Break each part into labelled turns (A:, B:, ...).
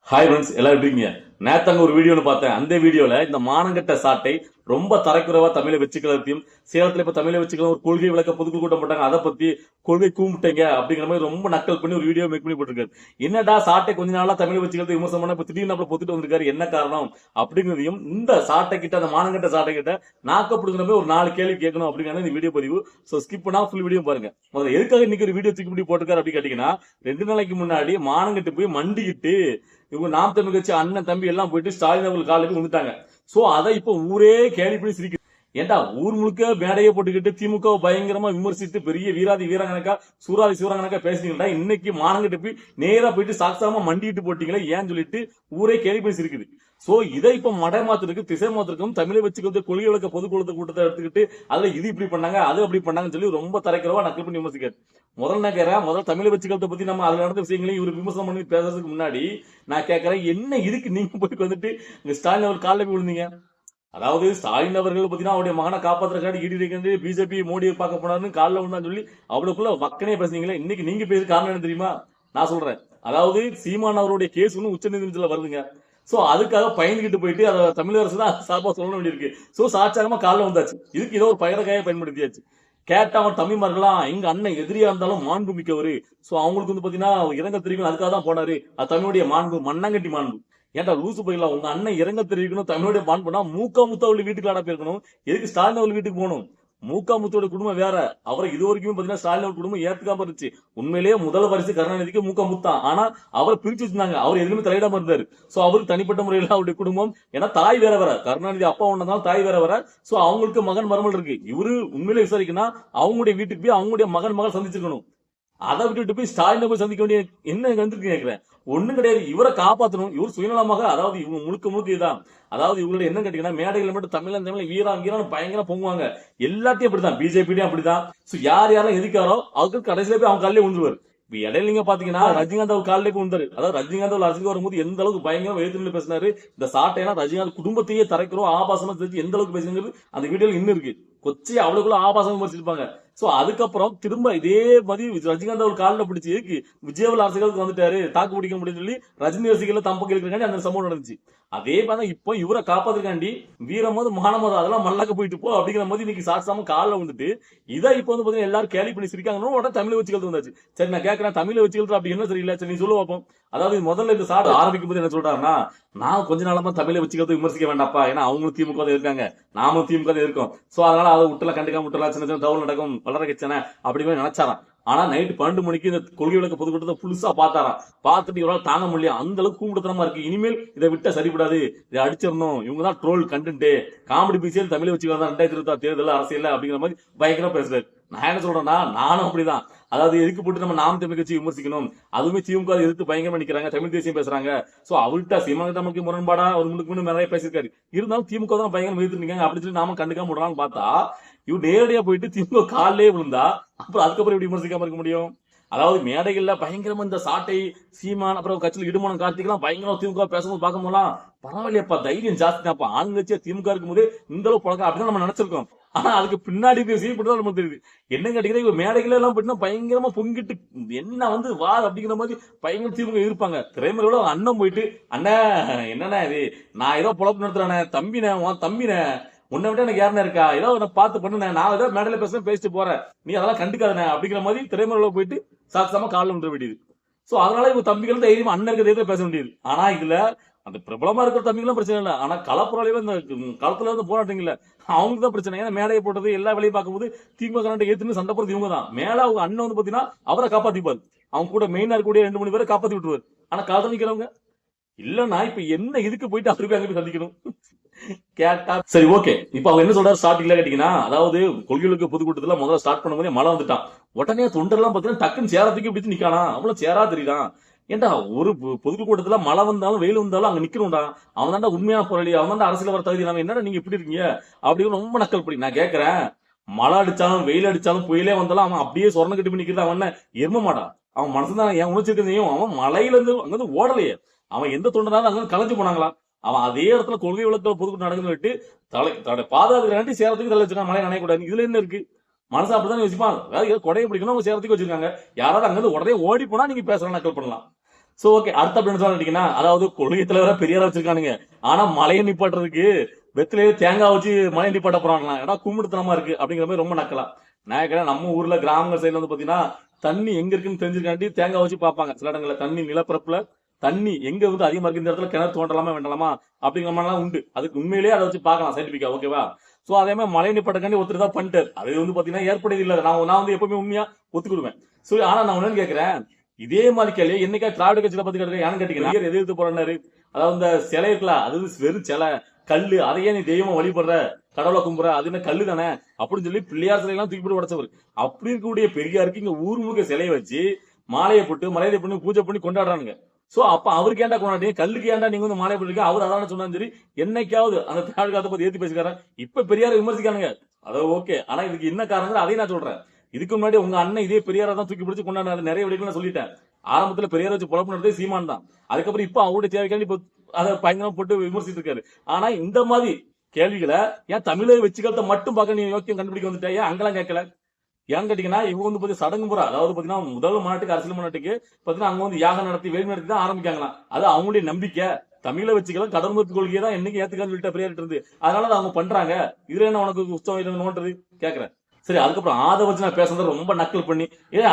A: Hi friends, எல்லாரும் எப்படி இருக்கீங்க? நேத்தாங்க ஒரு வீடியோன்னு பார்த்தேன். அந்த வீடியோல இந்த மானங்கெட்ட சாட்டை ரொம்ப தரக்குறைவா தமிழை வச்சுக்கிறதையும், சேலத்துல இப்ப தமிழை வச்சுக்கலாம் ஒரு கொள்கை விளக்க பொதுக்குழு கூட்டம் போட்டாங்க, அதை பத்தி கொள்கை கூம்பிட்டீங்க அப்படிங்கிற மாதிரி ரொம்ப நக்கல் பண்ணி ஒரு வீடியோ மேக் பண்ணி போட்டிருக்காரு. என்னடா சாட்டை கொஞ்ச நாளா தமிழை வச்சுக்கிறது விமர்சனம் பண்ண இப்ப திடீர்னு அப்ப பொத்துட்டு வந்திருக்காரு, என்ன காரணம் அப்படிங்கிறதையும் இந்த சாட்டை கிட்ட, அந்த மானங்கெட்ட சாட்டை கிட்ட நாக்கப்படுங்கிற மாதிரி ஒரு 4 கேள்வி கேட்கணும் அப்படிங்கிறது இந்த வீடியோ பதிவு. ஸோ ஸ்கிப் பண்ணா ஃபுல் வீடியோ பாருங்க. முதல்ல எதுக்காக இன்னைக்கு ஒரு வீடியோ தூக்கி போட்டிருக்காரு அப்படின்னு கேட்டீங்கன்னா, 2 நாளைக்கு முன்னாடி மானங்கெட்டு போய் மண்டிக்கிட்டு இவங்க நாம் தமிழ் கட்சி அண்ணன் தம்பி எல்லாம் போயிட்டு ஸ்டாலின் அவர்கள் காலையில் வந்துட்டாங்க. சோ அதை இப்ப ஊரே கேலி பண்ணி சிரிக்குது. ஏன்டா ஊர் முழுக்க மேடையை போட்டுக்கிட்டு திமுக பயங்கரமா விமர்சித்து பெரிய வீராதி வீராங்கனக்கா சூராதி சூராங்கனக்கா பேசுனீங்களா, இன்னைக்கு மானங்கிட்ட போய் நேரா போயிட்டு சாக்சாம மண்டிட்டு போட்டீங்களா ஏன்னு சொல்லிட்டு ஊரே கேலி பண்ணி சிரிக்குது. சோ இதை இப்ப மடை மாத்திருக்கு, திசை மாத்திருக்கும், தமிழை வச்சுக்கிறது கொள்கை விளக்க பொதுக்குழு கூட்டத்தை எடுத்துக்கிட்டு அதுல இது இப்படி பண்ணாங்க அது அப்படி பண்ணாங்கன்னு சொல்லி ரொம்ப தரைக்கிறவா நக்கல் பண்ணி விமர்சிக்காரு. முதல் நான் கேட்கிறேன், முதல் தமிழை வச்சுக்கிறத பத்தி நம்ம அதுல நடந்த விஷயங்களையும் இவர் விமர்சனம் பண்ணி பேசுறதுக்கு முன்னாடி நான் கேட்கிறேன், என்ன இதுக்கு நீங்க போய் வந்துட்டு ஸ்டாலின் அவர் காலில் போய் விழுந்தீங்க? அதாவது ஸ்டாலின் அவர்கள் பாத்தீங்கன்னா அவருடைய மகனை காப்பாற்றுறதுக்காக ஈடு பிஜேபி மோடியை பார்க்க போனாருன்னு காலில் விழுந்தான்னு சொல்லி அவ்வளவுக்குள்ள வக்கனே பேசுனீங்களே, இன்னைக்கு நீங்க பேச காரணம் என்ன தெரியுமா? நான் சொல்றேன். அதாவது சீமான் அவருடைய கேஸ் ஒன்று உச்ச நீதிமன்றத்தில் வருதுங்க. சோ அதுக்காக பயந்துகிட்டு போயிட்டு அதை தமிழக அரசு தான் சார்பா சொல்ல வேண்டியிருக்கு. சோ சாட்சாரமா காலில் வந்தாச்சு. இதுக்கு ஏதோ ஒரு பயணக்காக பயன்படுத்தியாச்சு. கேட்டா அவன் தம்பிமார்களாம் எங்க அண்ணன் எதிரியா இருந்தாலும் மாண்பு மிக்கவரு. சோ அவங்களுக்கு வந்து பாத்தீங்கன்னா இறங்க தெரிவிக்கணும், அதுக்காக தான் போனாரு. அது தமிழுடைய மாண்பு, மண்ணங்கட்டி மாண்பு. ஏன்டா லூசு போயிடலாம், உங்க அண்ணன் இறங்க தெரிவிக்கணும் தமிழுடைய மாண்புனா மூக்கா முத்தா அவள் வீட்டுக்கு ஆடா போயிருக்கணும். எதுக்கு ஸ்டாலின் அவள் வீட்டுக்கு போகணும்? மூக்கா முத்தோட குடும்பம் வேற. அவரை இது வரைக்கும் பாத்தீங்கன்னா ஸ்டாலின் அவர் குடும்பம் ஏத்துக்காம இருந்துச்சு. உண்மையிலேயே முதல் வரிசை கருணாநிதிக்கு மூக்கா முத்தான். ஆனா அவரை பிரிச்சு வச்சிருந்தாங்க, அவர் எதுவுமே தலையிடாம இருந்தாரு. சோ அவருக்கு தனிப்பட்ட முறையில் அவருடைய குடும்பம், ஏன்னா தாய் வேற வேற, கருணாநிதி அப்பா ஒன்னதாலும் தாய் வேற வேற. சோ அவங்களுக்கு மகன் மருமல் இருக்கு. இவரு உண்மையிலே விசாரிக்கணும், அவங்களுடைய வீட்டுக்கு போய் அவங்களுடைய மகன் சந்திச்சிருக்கணும். அதை விட்டுட்டு போய் ஸ்டாலினை போய் சந்திக்க வேண்டிய என்ன வந்துருக்கு கேட்கிறேன். ஒண்ணும் கிடையாது, இவரை காப்பாற்றணும். இவர் சுயநலமாக, அதாவது இவங்க முழுக்க இதுதான். அதாவது இவங்களோட என்ன கேட்டீங்கன்னா, மேடைகள் மட்டும் தமிழ் வீரான்னு பயங்கர பொங்குவாங்க. எல்லாத்தையும் அப்படிதான், பிஜேபியும் அப்படிதான். யார் யாரெல்லாம் எதிர்க்காரோ அவருக்கு கடைசியில போய் அவங்க காலிலே விழுந்துருவாரு. இப்ப இடையில நீங்க பாத்தீங்கன்னா ரஜினிகாந்த் அவர் காலிலே விழுந்தாரு. அதாவது ரஜினிகாந்த் அவர் அரசுக்கு வரும்போது எந்த அளவுக்கு பயங்கரம் எழுத்து பேசினாரு. இந்த சாட்டையெல்லாம் ரஜினிகாந்த் குடும்பத்தையே தரைக்கிறோம் ஆபாசமா தெரிஞ்சு எந்த அளவுக்கு பேசுங்கிறது அந்த வீடியோல இன்னும் இருக்கு. கொச்சி அவ்வளவுக்குள்ள ஆபாசம் விமர்சிச்சிருப்பாங்க. சோ அதுக்கப்புறம் திரும்ப இதே மாதிரி ரஜினிகாந்த் அவர் காலில் பிடிச்சி விஜயவல் அரசியலுக்கு வந்துட்டாரு, தாக்கு பிடிக்க முடியும்னு சொல்லி ரஜினி ரசிகர்கள் தம்பக்கு இருக்கிறாங்க. அந்த சம்பவம் நடந்துச்சு. அதே மாதிரி இப்போ இவரை காப்பாத்துக்காண்டி வீரமோது மானமோது அதெல்லாம் மல்லாக்க போயிட்டு போ அப்படிங்கிற மாதிரி இன்னைக்கு சாட்சாம காலில் வந்துட்டு இதை இப்போ வந்து பாத்தீங்கன்னா எல்லாரும் கேலி பண்ணி சிரிக்காங்கன்னு உடனே தமிழை வச்சுக்கிறது வந்தாச்சு. சரி நான் கேட்கறேன், தமிழை வச்சுக்கிறது அப்படி என்ன சரியில்லை, சரி நீ சொல்ல பார்ப்போம். அதாவது முதல்ல இந்த சாட் ஆரம்பிக்கும் போது என்ன சொல்றாருன்னா, நான் கொஞ்ச நாளமா தமிழை வச்சுக்கிறது விமர்சிக்க வேண்டாப்பா, ஏன்னா அவங்களும் திமுக தான் இருக்காங்க, நாமும் திமுக தான் இருக்கோம். சோ அதனால அதை விட்டுல கண்டுக்காம விட்டுலாம், சின்ன சின்ன தவறு நடக்கும் வளர கட்சனை அப்படி மாதிரி நினைச்சாராம். ஆனா நைட்டு 12 மணிக்கு இந்த கொள்கை விளக்க பொதுக்கூட்டத்தை புதுசா பார்த்தாராம். பார்த்துட்டு இவரால் தாங்க முடியல, அந்த அளவுக்கு கூப்பிடுத்தனமா இருக்கு, இனிமேல் இதை விட்டா சரிப்படாது, இதை அடிச்சிடணும், இவங்க தான் ட்ரோல் கண்டென்ட், காமெடி பீசியல் தமிழை வச்சுக்கலாம் 2026 தேர்தல் அரசியல் அப்படிங்கிற மாதிரி பயங்கரமா பேசுறாரு. நான் என்ன சொல்றேன்னா, நானும் அப்படிதான். அதாவது எதுக்கு போட்டு நம்ம நாம் தமிழ் கட்சி விமர்சிக்கணும், அதுவுமே திமுக எதிர்த்து பயங்கரமா நிக்கிறாங்க, தமிழ் தேசியம் பேசுறாங்க. சோ அவர்கிட்ட சீமான் நமக்கு முரண்பாடா ஒரு முன்னுக்கு நிறைய பேசியிருக்காரு. இருந்தாலும் திமுக தான் பயங்கரம் எதிர்த்து நிக்காங்க அப்படின்னு சொல்லி நாம கண்டுக்காம விடலாம்னு பார்த்தா, இவர் நேரடியா போயிட்டு திமுக காலிலே விழுந்தா அப்புறம் அதுக்கப்புறம் எப்படி விமர்சிக்காம இருக்க முடியும்? அதாவது மேடைகள்ல பயங்கரமா இந்த சாட்டை சீமான் அப்புறம் கட்சியில் இடுமானம் கார்த்திகெல்லாம் பயங்கரமா திமுக பேசும்போது பார்க்கும் போதெல்லாம் பரவாயில்லையப்பா, தைரியம் ஜாஸ்தி தான்ப்பா, ஆளுங்கட்சியா திமுக இருக்கும் போது இந்த அளவு பழக்கம் அப்படின்னு நம்ம நினைச்சிருக்கோம். ஆனா அதுக்கு பின்னாடி சீன் நமக்கு தெரியுது. என்ன கேட்டீங்கன்னா, இவங்க மேடைகள் எல்லாம் போயிட்டு பயங்கரமா பொங்கிட்டு என்ன வந்து வா அப்படிங்கிற மாதிரி பயங்கர திமுக இருப்பாங்க. திரைமுறையோட அண்ணன் போயிட்டு, அண்ணன் என்னன்னா இது, நான் ஏதோ பொழப்பு நடத்துறேன், தம்பினே உன்னை விட்டு எனக்கு யாருன்னு இருக்கா, ஏதோ பார்த்து பண்ணுனேன், நான் ஏதோ மேடையில பேசிட்டு போறேன், நீ அதெல்லாம் கண்டுக்காதன அப்படிங்கிற மாதிரி திரைமுறையில போயிட்டு சாட்சமா காலில் விட வேண்டியது. சோ அதனால இவங்க தம்பிகள் தைரியமா அண்ணன் இருக்கிறதே பேச வேண்டியது. ஆனா இதுல அந்த பிரபலமா இருக்கிற தம்பிகளும் பிரச்சனை இல்லை, ஆனா களப்புறாளில இந்த களத்துல வந்து போராட்டங்கள்ல அவங்களுக்கு தான் பிரச்சனை. ஏன்னா மேடையை போட்டது எல்லா வேலையும் பார்க்கும்போது திமுக ஏத்துன்னு சண்டை போறது இவங்க தான். மேல அவங்க அண்ணன் வந்து பாத்தீங்கன்னா அவரை காப்பாத்திப்பாரு, அவங்க கூட மெயினா இருக்கக்கூடிய 2-3 பேரை காப்பாத்தி விட்டுருவாரு. ஆனா காதலிக்கிறவங்க இல்லன்னா இப்ப என்ன இதுக்கு போயிட்டு அவரு அங்க போய் சந்திக்கணும் கேட்டா சரி ஓகே. இப்ப அவங்க என்ன சொல்றாரு ஸ்டார்டிங்ல கேட்டீங்கன்னா, அதாவது கொள்கைகளுக்கு பொதுக்கூட்டத்துல முதல்ல ஸ்டார்ட் பண்ணும்போது மழை வந்துட்டான். உடனே தொண்டர்லாம் பாத்தீங்கன்னா டக்குன்னு சேரத்துக்கு பிடிச்சு நிக்கானா, அவ்வளவு சேரா தெரியுதான். ஏன்டா ஒரு பொதுக்கு கூட்டத்துல மழை வந்தாலும் வெயில் வந்தாலும் அங்க நிக்கணும்டா, அவன் தான்டா உண்மையான போராளி, அவன் தான்டா அரசியல் வர தகுதி, நம்ம என்னடா நீங்க இப்படி இருக்கீங்க அப்படின்னு ரொம்ப நக்கல் படி. நான் கேட்கிறேன், மழை அடிச்சாலும் வெயில் அடிச்சாலும் புயலே வந்தாலும் அவன் அப்படியே சொரண கட்டி பண்ணி நிக்கிறது, அவன் என்ன எரும மாடா? அவன் மனசுதான் என் உணர்ச்சிருக்கையும், அவன் மலையில இருந்து அங்கிருந்து ஓடலையே, அவன் எந்த தொண்டனாலும் அங்க கலைஞ்சு போனாங்களா? அவன் அதே இடத்துல கொள்கை விளக்க பொதுக்கூட்டம் நடக்குன்னு விட்டு தலை பாதுகாத்து சேரத்துக்கு தலை வச்சிருக்கான், மழை நினைக்கூடாது. இதுல என்ன இருக்கு? மனசு அப்படிதான் யோசிப்பான். அதாவது கொடையை பிடிக்கணும், அவங்க சேரத்துக்கு வச்சிருக்காங்க. யாராவது அங்கிருந்து உடனே ஓடி போனா நீங்க பேசலாம், நக்கல் பண்ணலாம். சோ ஓகே, அடுத்த அப்படி என்ன கேட்டீங்கன்னா, அதாவது கொள்கை தலைவரா பெரியார வச்சிருக்கானுங்க. ஆனா மழையை நிப்பாட்டுறதுக்கு வெத்திலேயே தேங்காய் வச்சு மழையை நிப்பாட்ட போறாங்களா? ஏன்னா கும்பிடுத்தனமா இருக்கு அப்படிங்கிற மாதிரி ரொம்ப நக்கலாம். நான் கேட்கிறேன், நம்ம ஊர்ல கிராமங்கள் சைடுல வந்து பாத்தீங்கன்னா தண்ணி எங்க இருக்குன்னு தெரிஞ்சுக்காண்டி தேங்காய் வச்சு பார்ப்பாங்க. சில இடங்கள்ல தண்ணி நிலப்பரப்புல தண்ணி எங்க வந்து அதிகமா இருக்கு, இந்த இடத்துல கிணறு தோண்டலாமா வேண்டலாமா அப்படிங்கிற மாதிரிலாம் உண்டு. அதுக்கு உண்மையிலேயே அதை வச்சு பார்க்கலாம் சயின்டிபிக்கா, ஓகேவா? சோ அதே மாதிரி மழை நிப்பாட்டக்காண்டி ஒருத்தர் தான் பண்ணிட்டாரு. அது வந்து பாத்தீங்கன்னா ஏற்படுது இல்ல, நான் வந்து எப்பவுமே உண்மையா ஒத்துக்கிடுவேன். சோ ஆனா நான் ஒண்ணு கேட்கிறேன், இதே மாதிரி கேள்வி என்னைக்கா திராவிட கட்சியில பத்தி கேட்க ஏன்னு கேட்டீங்கன்னா, எதிர்த்து போறாரு. அதாவது இந்த சிலை இருக்குல்ல, அது வெறும் சிலை கல்லு, அதையே நீ தெய்வமா வழிபடுற, கடவுளை கும்புற, அது என்ன கல்லு தானே அப்படின்னு சொல்லி பிள்ளையார் சிலையெல்லாம் தூக்கி போட்டு உடைச்சவர். அப்படி இருக்கக்கூடிய பெரியாருக்கு இங்க ஊர் முழுக்க சிலையை வச்சு மாலையை போட்டு மரியாதை பண்ணி பூஜை பண்ணி கொண்டாடுறானுங்க. சோ அப்ப அவருக்கு ஏன்டா கொண்டாடுறீங்க, கல்லுக்கு ஏன்டா நீங்க வந்து மாலை போட்டுருக்க? அவர் அதான சொன்னாலும் சரி, என்னைக்காவது அந்த திராவிட காலத்தை பத்தி ஏத்தி பேசிக்காரன். இப்ப பெரியார விமர்சிக்கானுங்க, அதாவது ஓகே. ஆனா இதுக்கு என்ன காரணம் அதையும் நான் சொல்றேன். இதுக்கு முன்னாடி உங்க அண்ணன் இதே பெரியார தான் தூக்கி பிடிச்சு கொண்டாடுறாரு. நிறைய விடைகள் சொல்லிட்டேன். ஆரம்பத்துல பெரியார வச்சு குழப்பம் நடந்தது சீமான் தான். அதுக்கப்புறம் இப்ப அவருடைய தேவைக்காண்டி இப்ப அதை பயங்கரமா போட்டு விமர்சித்து இருக்காரு. ஆனா இந்த மாதிரி கேள்விகளை ஏன் தமிழக வச்சுக்கிறத மட்டும் பார்க்க நீ யோக்கியம் கண்டுபிடிக்க வந்துட்டா, ஏன் அங்கெல்லாம் கேட்கல? ஏன்னு கேட்டீங்கன்னா, இவங்க வந்து பாத்தீங்கன்னா சடங்கு முறை, அதாவது பாத்தீங்கன்னா முதல் மாநாட்டுக்கு அரசியல் மாநாட்டுக்கு பாத்தீங்கன்னா அங்க வந்து யாகம் நடத்தி வேலி நடத்தி தான் ஆரம்பிக்காங்களாம். அது அவங்களுடைய நம்பிக்கை. தமிழை வச்சுக்கலாம் கடல்முறை கொள்கையை தான் என்னைக்கு ஏத்துக்கான்னு சொல்லிட்டு பெரியார் இருந்து, அதனால அவங்க பண்றாங்க. இதுல என்ன உனக்கு உற்சவம் நோன்றது கேக்குறேன். சரி, அதுக்கப்புறம் ஆதை வச்சு நான் பேசுறத ரொம்ப நக்கல் பண்ணி,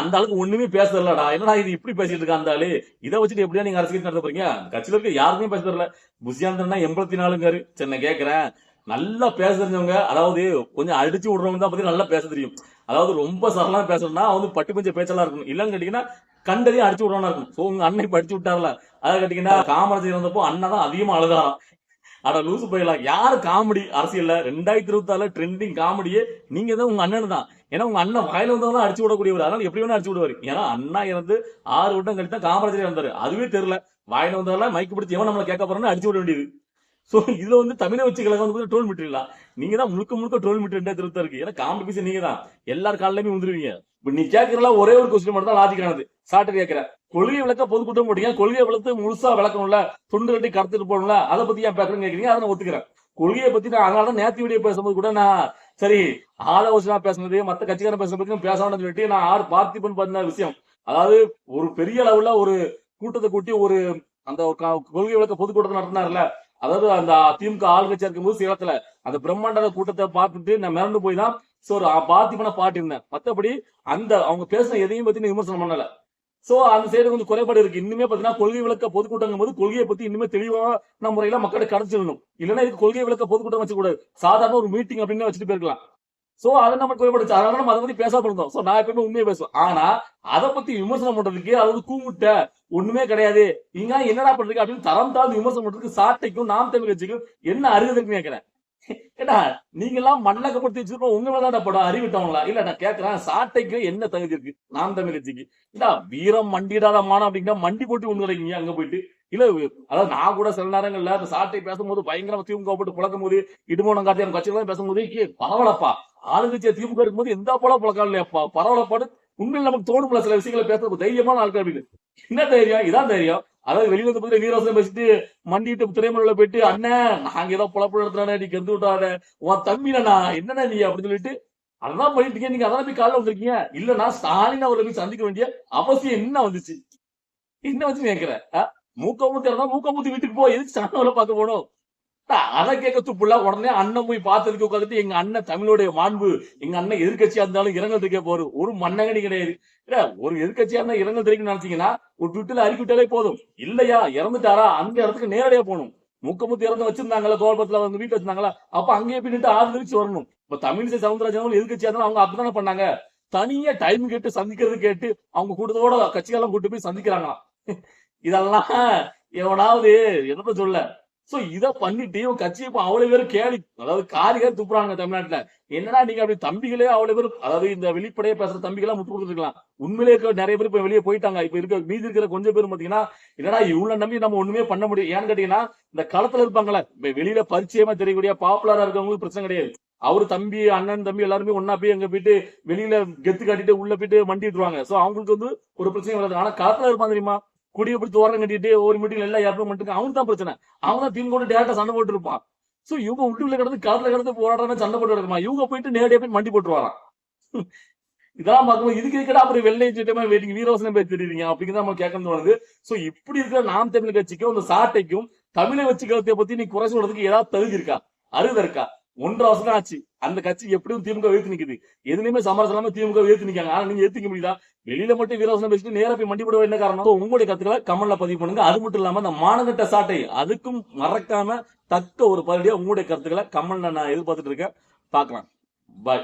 A: அந்த ஆளுக்கு ஒண்ணுமே பேசலடா, என்னடா இது இப்படி பேசிட்டு இருக்கா அந்த ஆளு, இதை வச்சுட்டு எப்படியா நீங்க அரசியல் நடத்த போறீங்க? கட்சியில இருக்க யாருமே பேச தெரியல. புஷியாந்தன்னா 84 சரி நான் கேட்கிறேன், நல்லா பேச தெரிஞ்சவங்க, அதாவது கொஞ்சம் அடிச்சு விடுறவங்க தான் பத்தி நல்லா பேச தெரியும். அதாவது ரொம்ப சரளமா பேசணும்னா வந்து பட்டு பஞ்ச பேச்செல்லாம் இருக்கணும். இல்லன்னு கேட்டீங்கன்னா கண்டதையும் அடிச்சு விடுறவனா இருக்கும். சோ உங்க அண்ணன் படிச்சு விட்டார்ல, அதை கேட்டீங்கன்னா காமராஜர் இருந்தப்போ அண்ணன் தான் அதிகமா அழுதாராம். அட லூசு போயிடலாம். யாரு காமெடி அரசியல்ல 2024 ட்ரெண்டிங் காமெடியே நீங்க தான், உங்க அண்ணன் தான். ஏன்னா உங்க அண்ணன் வாயில வந்தவங்க அடிச்சு விடக்கூடியவர், அதனால எப்படி வேணா அடிச்சு விடுவாரு. ஏன்னா அண்ணா இருந்து 6 வருடம் கழித்து தான் காமராஜர் இருந்தாரு. அதுவே தெரியல, வாயில வந்தவங்க மைக்கு பிடிச்சி எவன் நம்மளை கேட்க போறான்னு அடிச்சு விட வேண்டியது. சோ இதுல வந்து தமிழை வச்சு கழகம் வந்து ட்ரோல் மெட்டீரியல் நீங்க தான் முழுக்க முழுக்க ட்ரோல் மெட்டீரியல் திருத்தம் இருக்கு. ஏன்னா காம்படிஷன் நீங்க தான், எல்லார் காலையுமே வந்துருவீங்க. நீ கேட்கறலாம் ஒரே ஒரு கொஸ்டின் மட்டும் தான் லாஜிக்கானது. சாட்டு கேட்கிற கொள்கை விளக்க பொதுக்கூட்டம் போட்டீங்க, கொள்கையை வளர்த்து முழுசா விளக்கணும்ல, துண்டு கட்டி கடத்திட்டு போகணும்ல, அதை பத்தி ஏன் பேசுறேன்னு கேட்கறீங்க. அதை நான் ஒத்துக்கிறேன். கொள்கையை பத்தி நான் அதனால நேத்து வீடியோ பேசும்போது கூட நான் சரி ஆலோசனா பேசுனது மத்த கட்சிக்காரன் பேசுறதுக்கும் பேசணும்னு சொல்லிட்டு நான் ஆறு பார்த்திபன் பண்ண விஷயம், அதாவது ஒரு பெரிய அளவுல ஒரு கூட்டத்தை கூட்டி ஒரு அந்த கொள்கை விளக்க பொதுக்கூட்டத்தை நடத்தினார்ல, அதாவது அந்த திமுக ஆளுங்கட்சியா இருக்கும்போது சேலத்துல அந்த பிரம்மாண்ட கூட்டத்தை பார்த்துட்டு நான் மிரண்டு போய் தான் பார்த்திபனை பாட்டிருந்தேன். மத்தபடி அந்த அவங்க பேசுன எதையும் பத்தி விமர்சனம் பண்ணல. சோ அந்த சைடு கொஞ்சம் குறைபாடு இருக்கு. இன்னுமே பாத்தீங்கன்னா கொள்கை விளக்க பொதுக்கூட்டம் போது கொள்கையை பத்தி இன்னுமே தெளிவான முறையில மக்களை கடத்திடணும். இல்லைன்னா இதுக்கு கொள்கை விளக்க பொதுக்கூட்டம் வச்சு கூடாது, சாதாரண ஒரு மீட்டிங் அப்படின்னு வச்சுட்டு போயிருக்கலாம். சோ அதை நம்ம குறைபடுச்சு, அதனால நம்ம அதை பத்தி பேசாம இருந்தோம். சோ நான் எப்பவுமே உண்மையை பேசுவேன். ஆனா அதை பத்தி விமர்சனம் பண்றதுக்கு அதாவது கூமுட்ட ஒண்ணுமே கிடையாது, நீங்க என்னடா பண்றீங்க அப்படின்னு தரம் தாழ்ந்து விமர்சனம் பண்றதுக்கு சாட்டைக்கும் நாம் தமிழ் கட்சிக்கும் என்ன அறிவுன்னு கேட்கிறேன். ஏடா நீங்க எல்லாம் மண்ணக்கப்படுத்தி வச்சிருக்கோம், உங்க மேல படம் அறிவிட்டவங்களா? இல்ல நான் கேட்கிறேன், சாட்டைக்கு என்ன தகுதி இருக்கு நாம் தமிழ் கட்சிக்கு? வீரம் மண்டிடாத மானம் அப்படிங்கிற மண்டி போட்டு ஒண்ணு கிடைக்கீங்க அங்க போயிட்டு. இல்ல அதாவது நான் கூட சில நேரங்கள்ல அந்த சாட்டை பேசும்போது பயங்கரமா திமுக போட்டு புழக்கும் போது இடுமோனம் காட்டி அந்த கட்சியெல்லாம் பேசும்போது பரவாயில்லப்பா, ஆளுங்கட்சியா திமுக இருக்கும்போது எந்த போல புழக்கம் இல்லையாப்பா, பரவாயில்லப்பாடு உண்மையில் நமக்கு தோணும்ல சில விஷயங்களை பேசுறது தைரியமான ஆட்கள் அப்படின்னு. என்ன தைரியம்? இதான் தைரியம். அதாவது வெளியில வந்து போது வீரவாசம் பேசிட்டு மண்டிட்டு திரைமுறையில போயிட்டு அண்ணன் நாங்க ஏதோ புலப்பு நடத்துறானே நீ கெந்து விட்டாத உன் தம்பினா என்னன்னா நீ அப்படின்னு சொல்லிட்டு அதான் பண்ணிட்டு நீங்க அதான் போய் காலைல வந்திருக்கீங்க. இல்லன்னா ஸ்டாலின் அவர்களை போய் சந்திக்க வேண்டிய அவசியம் என்ன வந்துச்சு? என்ன வச்சு கேட்கிறேன். மூக்கமுத்தி இருந்தா மூக்கமுத்தி வீட்டுக்கு போ, எதுக்கு ஸ்டாலின் பார்க்க போனோம்? அதை கேட்க துப்புல உடனே அண்ணன் போய் பார்த்ததுக்கு உட்காந்துட்டு எங்க அண்ணன் தமிழுடைய மாண்பு, எங்க அண்ணன் எதிர்கட்சியா இருந்தாலும் இரங்கல் தெரிவிக்க போரு ஒரு மண்ணங்கடி கிடையாது. இல்ல ஒரு எதிர்கட்சியா இருந்தா இரங்கல் தெரிவிக்கணும்னு நினைச்சீங்கன்னா ஒரு ட்விட்டர்ல அறிவிட்டாலே போதும். இல்லையா இறந்துட்டாரா அந்த இடத்துக்கு நேரடியா போகணும். மூக்கமுத்தி இறந்து வச்சிருந்தாங்களா கோபத்துல வந்து வீட்டு வச்சிருந்தாங்களா, அப்ப அங்கேயே போயிட்டு ஆதரிச்சு வரணும். இப்ப தமிழிசை சவுந்தரராஜன் எதிர்கட்சியா இருந்தாலும் அவங்க அப்படித்தானே பண்ணாங்க. தனியா டைம் கேட்டு சந்திக்கிறது கேட்டு அவங்க கூட்டத்தோட கட்சிகள்லாம் கூட்டு போய் சந்திக்கிறாங்களாம். இதெல்லாம் எவனாவது என்னத்த சொல்ல. சோ இத பண்ணிட்டு இவன் கட்சி இப்ப அவ்வளவு பேரும் கேலி, அதாவது காரியா துப்புறாங்க தமிழ்நாட்டுல. என்னன்னா நீங்க அப்படி தம்பிகளே அவ்வளவு பேர், அதாவது இந்த வெளிப்படையா பேசுற தம்பிகளா முட்டு கொடுத்துருக்கலாம். உண்மையிலே இருக்க நிறைய பேர் இப்ப வெளியே போயிட்டாங்க. இப்ப இருக்க மீதி இருக்கிற கொஞ்சம் பேர் பாத்தீங்கன்னா என்னன்னா இவ்வளவு நம்பி நம்ம ஒண்ணுமே பண்ண முடியும். ஏன்னு கேட்டீங்கன்னா இந்த களத்துல இருப்பாங்களே, இப்ப வெளியில பரிச்சயமா தெரியக்கூடிய பாப்புலரா இருக்கவங்களுக்கு பிரச்சனை கிடையாது. அவரு தம்பி அண்ணன் தம்பி எல்லாருமே ஒன்னா போய் அங்க போயிட்டு வெளியில கெத்து காட்டிட்டு உள்ள போயிட்டு மண்டிட்டுருவாங்க. சோ அவங்களுக்கு வந்து ஒரு பிரச்சனை வராது. ஆனா களத்துல இருப்பான் தெரியுமா, குடியை பிடிச்சி ஓரம் கட்டிட்டு ஒரு மீட்டிங் எல்லாம் யாருமே மட்டும் அவனுக்கு தான் பிரச்சனை. அவங்க தான் திமுக கூட டேரக்டா சண்டை போட்டு இருப்பான். சோ இவங்க உள்ளுக்குள்ள கிடந்து களத்துல கிடந்து போராடுறாங்க, சண்டை போட்டு இருக்கான். இவங்க போயிட்டு நேரடியா போய் மண்டி போட்டுருவாராம். இதெல்லாம் பார்க்கும்போது இதுக்கு இருக்கடா அப்புறம் வெள்ளை சட்டமா வெயிட்டிங் வீரவசனம் பேர் தெரியுறீங்க அப்படிங்கிறத நம்ம கேட்கணும் தோணுது. சோ இப்படி இருக்கிற நாம் தமிழ் கட்சிக்கும் இந்த சாட்டைக்கும் தமிழை வச்சு கருத்தை பத்தி நீ குறை சொல்றதுக்கு ஏதாவது தகுதி இருக்கா, அருகதை இருக்கா? 1.5 வருஷம் தான் ஆச்சு அந்த கட்சி எப்படியும் திமுக எதிர்த்து நிக்குது. எதுலையுமே சமரசம் இல்லாம திமுக எதிர்த்து நிக்காங்க. ஆனா நீங்க ஏத்துக்க முடியுதா? வெளியில மட்டும் வீரவசனம் பேசிட்டு நேரா போய் மண்டி போட என்ன காரணம்? உங்களுடைய கருத்துக்களை கமெண்ட்ல பதிவு பண்ணுங்க. அது மட்டும் இல்லாம இந்த மானகட்ட சாட்டை அதுக்கும் மறக்காம தக்க ஒரு பதிலடியா உங்களுடைய கருத்துக்களை கமெண்ட்ல நான் எதிர்பார்த்துட்டு இருக்கேன். பார்க்கலாம். பாய்.